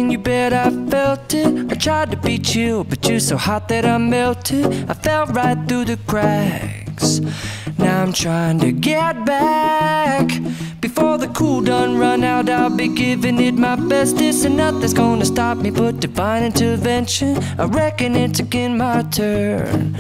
and you bet I felt it. I tried to be chill, but you're so hot that I melted. I fell right through the cracks. Now I'm trying to get back. Before the cool done run out, I'll be giving it my bestest, and nothing's gonna stop me but divine intervention. I reckon it's again my turn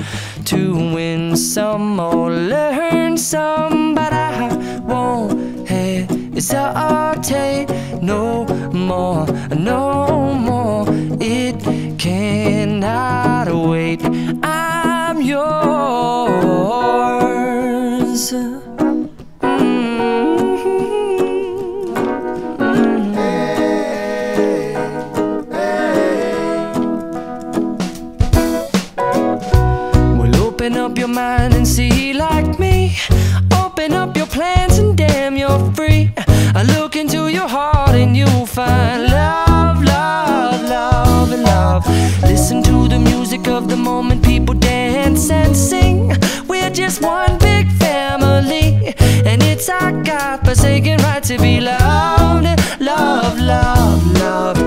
to win some or learn some, but I won't hesitate no more, no more. It cannot wait. I'm yours. Open up your mind and see like me. Open up your plans and damn, you're free. I look into your heart and you'll find love, love, love, and love. Listen to the music of the moment, people dance and sing. We're just one big family, and it's our God-forsaken right to be loved, love, love, love.